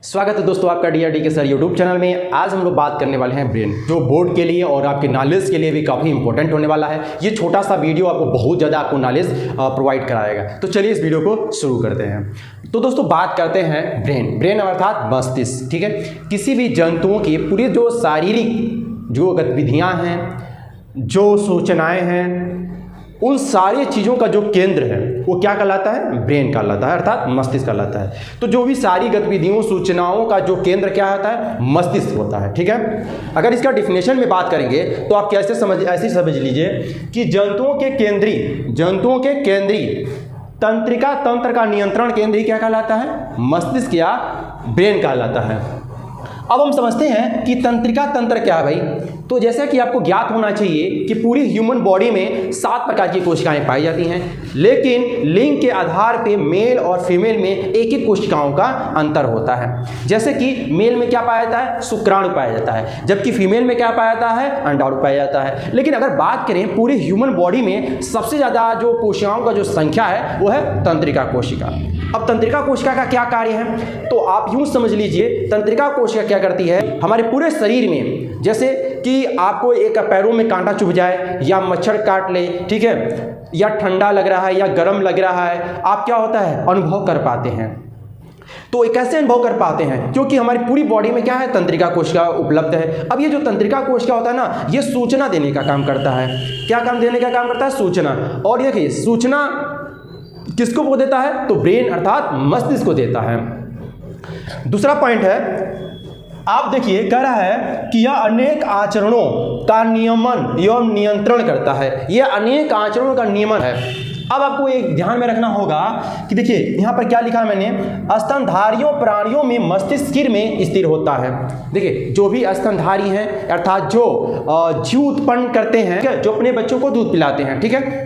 स्वागत है दोस्तों आपका DRD के सर यूट्यूब चैनल में। आज हम लोग बात करने वाले हैं ब्रेन, जो बोर्ड के लिए और आपके नॉलेज के लिए भी काफ़ी इंपॉर्टेंट होने वाला है। ये छोटा सा वीडियो आपको बहुत ज़्यादा आपको नॉलेज प्रोवाइड कराएगा। तो चलिए इस वीडियो को शुरू करते हैं। तो दोस्तों बात करते हैं ब्रेन अर्थात मस्तिष्क। ठीक है, किसी भी जंतुओं की पूरी जो शारीरिक जो गतिविधियाँ हैं, जो सूचनाएँ हैं, उन सारी चीज़ों का जो केंद्र है वो क्या कहलाता है? ब्रेन कहलाता है, अर्थात मस्तिष्क कहलाता है। तो जो भी सारी गतिविधियों सूचनाओं का जो केंद्र क्या होता है? मस्तिष्क होता है। ठीक है, अगर इसका डिफिनेशन में बात करेंगे तो आप कैसे ऐसे समझ लीजिए कि जंतुओं के केंद्रीय तंत्रिका तंत्र का नियंत्रण केंद्र क्या कहलाता है? मस्तिष्क या ब्रेन कहलाता है। अब हम समझते हैं कि तंत्रिका तंत्र क्या है भाई। तो जैसा कि आपको ज्ञात होना चाहिए कि पूरी ह्यूमन बॉडी में 7 प्रकार की कोशिकाएं पाई जाती हैं, लेकिन लिंग के आधार पे मेल और फीमेल में एक ही कोशिकाओं का अंतर होता है। जैसे कि मेल में क्या पाया जाता है? शुक्राणु पाया जाता है, जबकि फीमेल में क्या पाया जाता है? अंडाणु पाया जाता है। लेकिन अगर बात करें पूरी ह्यूमन बॉडी में सबसे ज़्यादा जो कोशिकाओं का जो संख्या है वो है तंत्रिका कोशिका। अब तंत्रिका कोशिका का क्या कार्य है? तो आप यूँ समझ लीजिए, तंत्रिका कोशिका क्या करती है हमारे पूरे शरीर में, जैसे कि आपको एक पैरों में कांटा चुभ जाए या मच्छर काट ले, ठीक है, या ठंडा लग रहा है या गर्म लग रहा है, आप क्या होता है? अनुभव कर पाते हैं। तो कैसे अनुभव कर पाते हैं? क्योंकि हमारी पूरी बॉडी में क्या है? तंत्रिका कोशिका उपलब्ध है। अब ये जो तंत्रिका कोशिका होता है ना, ये सूचना देने का काम करता है। क्या काम देने का काम करता है? सूचना। और देखिए सूचना किसको देता है? तो ब्रेन अर्थात मस्तिष्क को देता है। दूसरा पॉइंट है, आप देखिए कह रहा है कि यह अनेक आचरणों का नियमन एवं नियंत्रण करता है। यह अनेक आचरणों का नियमन है। अब आपको एक ध्यान में रखना होगा कि देखिए यहाँ पर क्या लिखा है मैंने, स्तनधारियों प्राणियों में मस्तिष्क सिर में स्थिर होता है। देखिए जो भी स्तनधारी हैं अर्थात जो जीव उत्पन्न करते हैं, जो अपने बच्चों को दूध पिलाते हैं, ठीक है,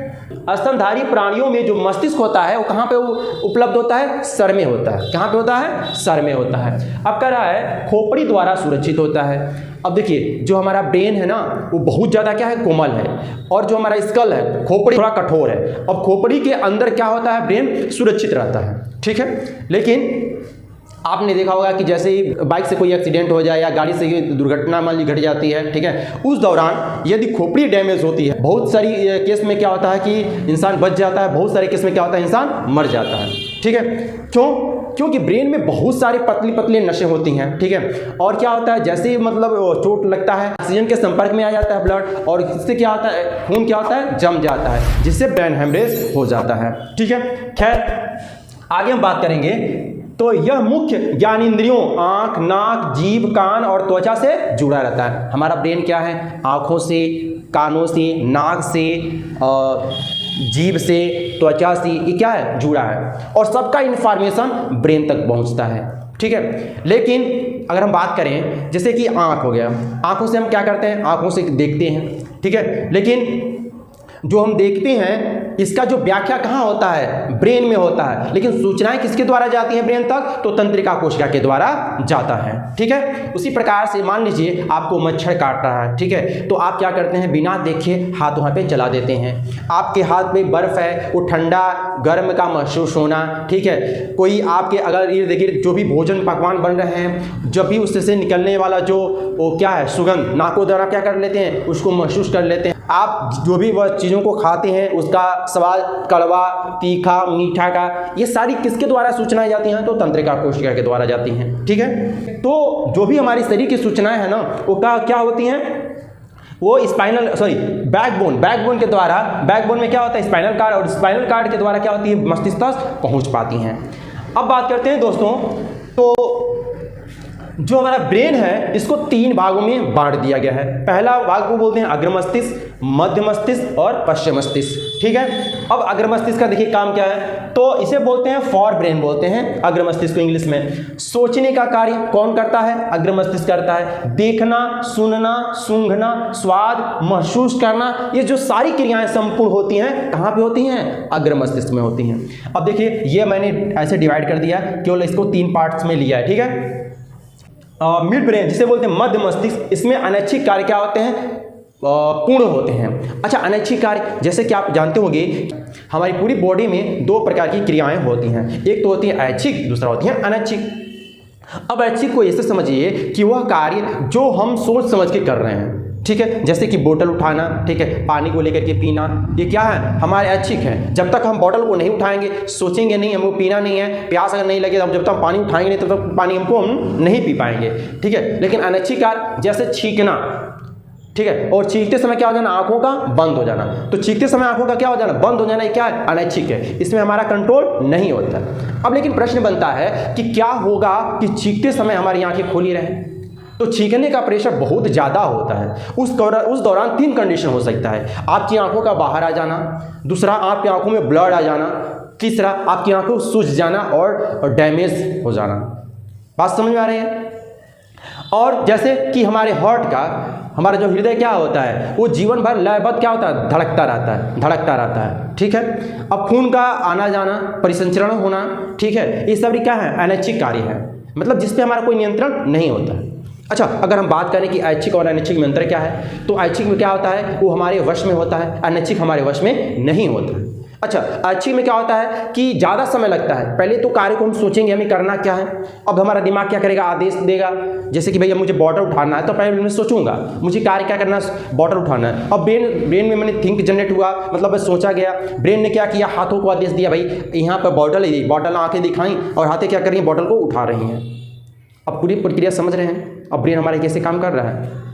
स्तनधारी प्राणियों में जो मस्तिष्क होता है वो कहाँ पे उपलब्ध होता है? सर में होता है। कहाँ पे होता है? सर में होता है। अब कह रहा है खोपड़ी द्वारा सुरक्षित होता है। अब देखिए जो हमारा ब्रेन है ना वो बहुत ज़्यादा क्या है? कोमल है, और जो हमारा स्कल है, खोपड़ी थोड़ा कठोर है। अब खोपड़ी के अंदर क्या होता है? ब्रेन सुरक्षित रहता है, ठीक है। लेकिन आपने देखा होगा कि जैसे ही बाइक से कोई एक्सीडेंट हो जाए या गाड़ी से दुर्घटना मान ली घट जाती है, ठीक है, उस दौरान यदि खोपड़ी डैमेज होती है, बहुत सारी केस में क्या होता है कि इंसान बच जाता है, बहुत सारे केस में क्या होता है? इंसान मर जाता है, ठीक है। क्यों? क्योंकि ब्रेन में बहुत सारे पतली पतली नसें होती हैं, ठीक है। और क्या होता है, जैसे ही मतलब चोट लगता है, ऑक्सीजन के संपर्क में आ जाता है ब्लड, और इससे क्या होता है? खून क्या होता है? जम जाता है, जिससे ब्रेन हेमरेज हो जाता है, ठीक है। खैर आगे हम बात करेंगे। तो यह मुख्य ज्ञानेंद्रियों आँख, नाक, जीभ, कान और त्वचा से जुड़ा रहता है। हमारा ब्रेन क्या है? आँखों से, कानों से, नाक से, जीभ से, त्वचा से, ये क्या है? जुड़ा है, और सबका इन्फॉर्मेशन ब्रेन तक पहुंचता है, ठीक है। लेकिन अगर हम बात करें जैसे कि आँख हो गया, आँखों से हम क्या करते हैं? आँखों से देखते हैं, ठीक है। लेकिन जो हम देखते हैं इसका जो व्याख्या कहाँ होता है? ब्रेन में होता है। लेकिन सूचनाएं किसके द्वारा जाती हैं ब्रेन तक? तो तंत्रिका कोशिका के द्वारा जाता है, ठीक है। उसी प्रकार से मान लीजिए आपको मच्छर काट रहा है, ठीक है, तो आप क्या करते हैं? बिना देखे हाथ वहाँ पे चला देते हैं। आपके हाथ में बर्फ है, वो ठंडा गर्म का महसूस होना, ठीक है। कोई आपके अगर इर्द गिर्द जो भी भोजन पकवान बन रहे हैं, जब भी उससे निकलने वाला जो वो क्या है? सुगंध, नाकों द्वारा क्या कर लेते हैं? उसको महसूस कर लेते हैं। आप जो भी वह चीज़ों को खाते हैं उसका स्वाद कड़वा, तीखा, मीठा का, ये सारी किसके द्वारा सूचनाएं जाती हैं? तो तंत्रिका कोशिका के द्वारा जाती हैं, ठीक है। तो जो भी हमारी शरीर की सूचनाएं हैं ना वो क्या होती हैं? वो बैकबोन के द्वारा, बैकबोन में क्या होता है? स्पाइनल कार्ड, और स्पाइनल कार्ड के द्वारा क्या होती है? मस्तिष्क तक पहुँच पाती हैं। अब बात करते हैं दोस्तों, तो जो हमारा ब्रेन है इसको 3 भागों में बांट दिया गया है। पहला भाग को बोलते हैं अग्र मस्तिष्क, मध्य मस्तिष्क और पश्चिम मस्तिष्क, ठीक है। अब अग्र मस्तिष्क का देखिए काम क्या है? तो इसे बोलते हैं फॉर ब्रेन बोलते हैं अग्र मस्तिष्क को इंग्लिश में। सोचने का कार्य कौन करता है? अग्र मस्तिष्क करता है। देखना, सुनना, सूंघना, स्वाद, महसूस करना, ये जो सारी क्रियाएं संपूर्ण होती हैं कहाँ पे होती हैं? अग्र मस्तिष्क में होती हैं। अब देखिए ये मैंने ऐसे डिवाइड कर दिया, केवल इसको 3 पार्ट्स में लिया है, ठीक है। मिड ब्रेन जिसे बोलते हैं मध्य मस्तिष्क, इसमें अनैच्छिक कार्य क्या होते हैं? पूर्ण होते हैं। अच्छा, अनैच्छिक कार्य जैसे कि आप जानते होंगे हमारी पूरी बॉडी में 2 प्रकार की क्रियाएं होती हैं, एक तो होती है ऐच्छिक, दूसरा होती है अनैच्छिक। अब ऐच्छिक को ऐसे समझिए कि वह कार्य जो हम सोच समझ के कर रहे हैं, ठीक है, जैसे कि बोतल उठाना, ठीक है, पानी को लेकर के पीना, ये क्या है, हमारे ऐच्छिक है। जब तक हम बोतल को नहीं उठाएंगे, सोचेंगे नहीं हमको पीना नहीं है, प्यास अगर नहीं लगे, तो जब तक हम पानी उठाएंगे नहीं तब तक पानी हम नहीं पी पाएंगे, ठीक है। लेकिन अनैच्छिक कार्य जैसे छींकना, ठीक है, और छींकते समय क्या हो जाना, आंखों का बंद हो जाना। तो छींकते समय आंखों का क्या हो जाना, बंद हो जाना, ये क्या है, अनैच्छिक है, इसमें हमारा कंट्रोल नहीं होता। अब लेकिन प्रश्न बनता है कि क्या होगा कि छींकते समय हमारी आंखें खोली रहें। तो छींकने का प्रेशर बहुत ज़्यादा होता है, उस दौरान 3 कंडीशन हो सकता है। आपकी आंखों का बाहर आ जाना, दूसरा आपकी आंखों में ब्लड आ जाना, तीसरा आपकी आंखों सूज जाना और डैमेज हो जाना। बात समझ में आ रही है। और जैसे कि हमारे हार्ट का, हमारा जो हृदय क्या होता है, वो जीवन भर लयबद्ध क्या होता है, धड़कता रहता है, ठीक है। अब खून का आना जाना, परिसंचरण होना, ठीक है, ये सब क्या है, अनैच्छिक कार्य है, मतलब जिस पे हमारा कोई नियंत्रण नहीं होता है। अच्छा, अगर हम बात करें कि ऐच्छिक और अनैच्छिक में अंतर क्या है, तो ऐच्छिक में क्या होता है, वो हमारे वश में होता है, अनैच्छिक हमारे वश में नहीं होता है। अच्छा, ऐच्छिक में क्या होता है कि ज़्यादा समय लगता है। पहले तो कार्य को हम सोचेंगे हमें करना क्या है, अब हमारा दिमाग क्या करेगा, आदेश देगा। जैसे कि भैया मुझे बॉटल उठाना है, तो पहले मैं सोचूंगा मुझे कार्य क्या करना है, बॉटल उठाना है। अब ब्रेन में मैंने थिंक जनरेट हुआ, मतलब सोचा गया, ब्रेन ने क्या किया, हाथों को आदेश दिया, भाई यहाँ पर बॉटल है, बॉटल आँखें दिखाई और हाथें क्या कर रही हैं, बॉटल को उठा रही हैं। अब पूरी प्रक्रिया समझ रहे हैं, अब ब्रेन हमारे कैसे काम कर रहा है।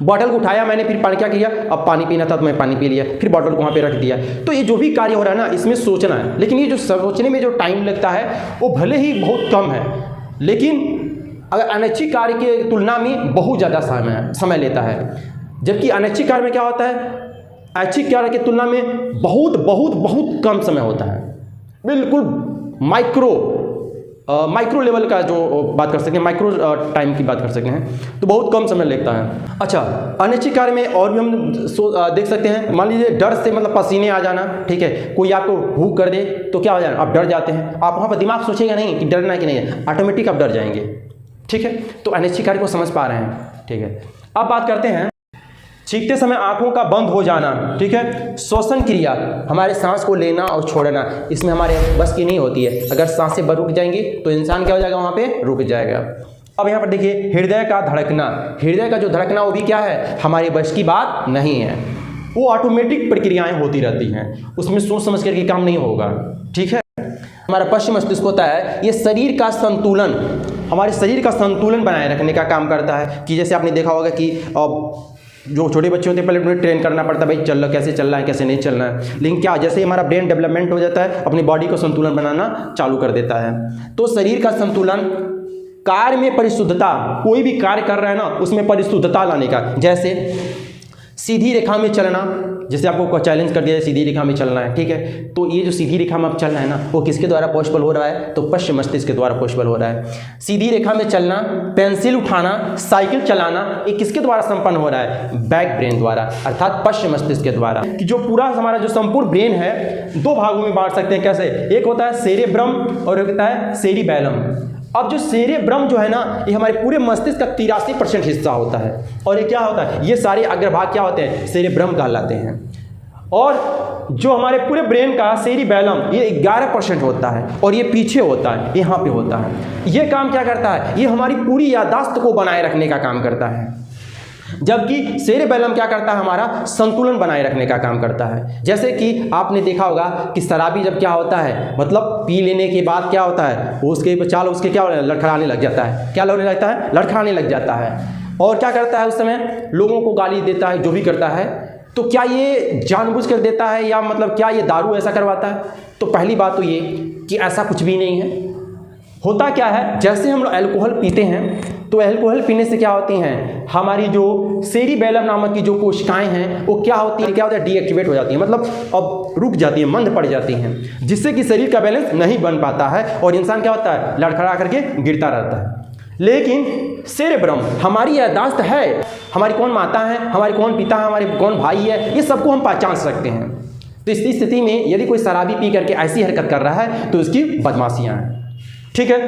बॉटल को उठाया मैंने, फिर पानी क्या किया, अब पानी पीना था तो मैं पानी पी लिया, फिर बॉटल को वहाँ पे रख दिया। तो ये जो भी कार्य हो रहा है ना, इसमें सोचना है, लेकिन ये जो सोचने में जो टाइम लगता है वो भले ही बहुत कम है, लेकिन अगर अनैच्छिक कार्य की तुलना में बहुत ज़्यादा समय लेता है। जबकि अनैच्छिक कार्य में क्या होता है, ऐच्छिक कार्य की तुलना में बहुत कम समय होता है, बिल्कुल माइक्रो लेवल का जो बात कर सकते हैं, माइक्रो टाइम की बात कर सकते हैं, तो बहुत कम समय लगता है। अच्छा, अनैच्छिक कार्य में और भी हम देख सकते हैं, मान लीजिए डर से मतलब पसीने आ जाना, ठीक है, कोई आपको हुक कर दे तो क्या हो जाए, आप डर जाते हैं। आप वहाँ पर दिमाग सोचेगा नहीं कि डरना है कि नहीं है, ऑटोमेटिक आप डर जाएंगे, ठीक है। तो अनैच्छिक कार्य को समझ पा रहे हैं, ठीक है। अब बात करते हैं छींकते समय आंखों का बंद हो जाना, ठीक है। श्वसन क्रिया, हमारे सांस को लेना और छोड़ना, इसमें हमारे बस की नहीं होती है। अगर सांसें रुक जाएंगी तो इंसान क्या हो जाएगा, वहाँ पे रुक जाएगा। अब यहाँ पर देखिए, हृदय का धड़कना, हृदय का जो धड़कना वो भी क्या है, हमारे बस की बात नहीं है, वो ऑटोमेटिक प्रक्रियाएं होती रहती हैं, उसमें सोच समझ करके काम नहीं होगा, ठीक है। हमारा पश्चिम मस्तिष्क होता है, ये शरीर का संतुलन, हमारे शरीर का संतुलन बनाए रखने का काम करता है। कि जैसे आपने देखा होगा कि जो छोटे बच्चे होते हैं पहले उन्हें ट्रेन करना पड़ता है, भाई चल कैसे चलना है, कैसे नहीं चलना है। लेकिन क्या, जैसे हमारा ब्रेन डेवलपमेंट हो जाता है, अपनी बॉडी को संतुलन बनाना चालू कर देता है। तो शरीर का संतुलन, कार्य में परिशुद्धता, कोई भी कार्य कर रहा है ना उसमें परिशुद्धता लाने का। जैसे सीधी रेखा में चलना, जैसे आपको चैलेंज कर दिया है सीधी रेखा में चलना है, ठीक है, तो ये जो सीधी रेखा में अब चलना है ना, वो किसके द्वारा पॉसिबल हो रहा है, तो पश्चिम मस्तिष्क के द्वारा पॉसिबल हो रहा है। सीधी रेखा में चलना, पेंसिल उठाना, साइकिल चलाना, ये किसके द्वारा संपन्न हो रहा है, बैक ब्रेन द्वारा, अर्थात पश्चिम मस्तिष्क के द्वारा। कि जो पूरा हमारा जो संपूर्ण ब्रेन है 2 भागों में बांट सकते हैं। कैसे, एक होता है सेरेब्रम और एक होता है सेरिबैलम। अब जो सेरेब्रम जो है ना, ये हमारे पूरे मस्तिष्क का 83% हिस्सा होता है, और ये क्या होता है, ये सारे अग्रभाग क्या होते हैं, सेरेब्रम कहलाते हैं। और जो हमारे पूरे ब्रेन का सेरिबैलम, ये 11% होता है, और ये पीछे होता है, यहाँ पे होता है। ये काम क्या करता है, ये हमारी पूरी याददाश्त को बनाए रखने का काम करता है। जबकि सेरेबैलम क्या करता है, हमारा संतुलन बनाए रखने का काम करता है। जैसे कि आपने देखा होगा कि शराबी जब क्या होता है, मतलब पी लेने के बाद क्या होता है, उसके चाल उसके क्या लड़खड़ाने लग जाता है, क्या लगने लगता है, लड़खड़ाने लग जाता है। और क्या करता है, उस समय लोगों को गाली देता है, जो भी करता है। तो क्या ये जानबूझ कर देता है, या मतलब क्या ये दारू ऐसा करवाता है? तो पहली बात तो ये कि ऐसा कुछ भी नहीं है। होता क्या है, जैसे हम लोग अल्कोहल पीते हैं, तो अल्कोहल पीने से क्या होती हैं, हमारी जो सेरिबैलम नामक की जो कोशिकाएं हैं वो क्या होती है, डीएक्टिवेट हो जाती हैं, मतलब अब रुक जाती हैं, मंद पड़ जाती हैं, जिससे कि शरीर का बैलेंस नहीं बन पाता है और इंसान क्या होता है, लड़खड़ा करके गिरता रहता है। लेकिन सेरेब्रम, हमारी याददाश्त है, हमारी कौन माता है, हमारे कौन पिता है, हमारे कौन भाई है, ये सबको हम पहचान सकते हैं। तो इस स्थिति में यदि कोई शराबी पी करके ऐसी हरकत कर रहा है तो उसकी बदमाशियाँ हैं, ठीक है।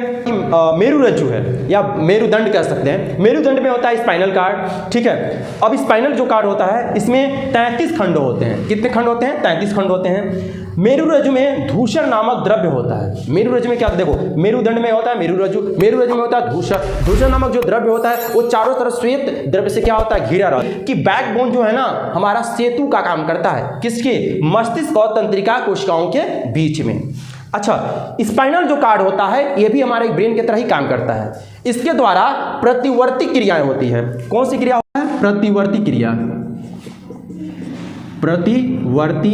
मेरुरज्जु है या मेरुदंड कह सकते हैं। मेरुदंड में होता है स्पाइनल कार्ड, ठीक है। अब स्पाइनल जो कार्ड होता है इसमें 33 खंड होते हैं। कितने खंड होते हैं, 33 खंड होते हैं। मेरुरज्जु में धूसर नामक द्रव्य होता है। मेरुरज्जु में क्या, देखो मेरुदंड में होता है मेरुरज्जु, मेरुरज्जु में होता है धूसर। धूसर नामक जो द्रव्य होता है वो चारों तरफ श्वेत द्रव्य से क्या होता है, घिरा रहता है। कि बैकबोन जो है ना हमारा सेतु का काम करता है, किसके, मस्तिष्क और तंत्रिका कोशिकाओं के बीच में। अच्छा, स्पाइनल जो कार्ड होता है ये भी हमारे ब्रेन की तरह ही काम करता है। इसके द्वारा प्रतिवर्ती क्रियाएं होती है। कौन सी क्रिया होता है, प्रतिवर्ती क्रिया, प्रतिवर्ती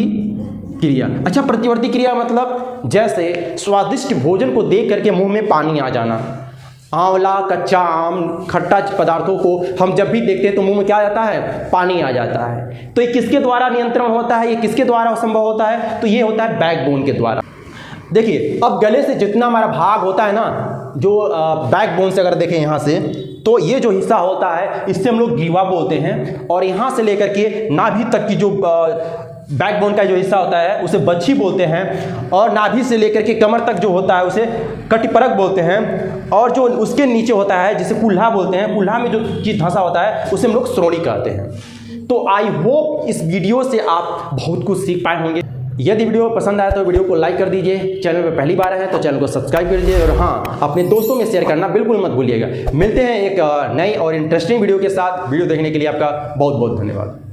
क्रिया। अच्छा, प्रतिवर्ती क्रिया मतलब जैसे स्वादिष्ट भोजन को देख करके मुंह में पानी आ जाना, आंवला, कच्चा आम, खट्टा पदार्थों को हम जब भी देखते हैं तो मुंह में क्या आ जाता है, पानी आ जाता है। तो ये किसके द्वारा नियंत्रण होता है, ये किसके द्वारा संभव होता है, तो ये होता है बैकबोन के द्वारा। देखिए अब गले से जितना हमारा भाग होता है ना, जो बैकबोन से अगर देखें यहाँ से, तो ये जो हिस्सा होता है इससे हम लोग ग्रीवा बोलते हैं, और यहाँ से लेकर के नाभि तक की जो बैकबोन का जो हिस्सा होता है उसे बच्छी बोलते हैं, और नाभि से लेकर के कमर तक जो होता है उसे कटिपरक बोलते हैं, और जो उसके नीचे होता है जिसे कुल्हा बोलते हैं, कुल्हा में जो चीज धंसा होता है उसे हम लोग श्रोणी कहते हैं। तो आई होप इस वीडियो से आप बहुत कुछ सीख पाए होंगे। यदि वीडियो पसंद आया तो वीडियो को लाइक कर दीजिए, चैनल पर पहली बार है तो चैनल को सब्सक्राइब कर दीजिए, और हाँ अपने दोस्तों में शेयर करना बिल्कुल मत भूलिएगा। मिलते हैं एक नई और इंटरेस्टिंग वीडियो के साथ। वीडियो देखने के लिए आपका बहुत बहुत धन्यवाद।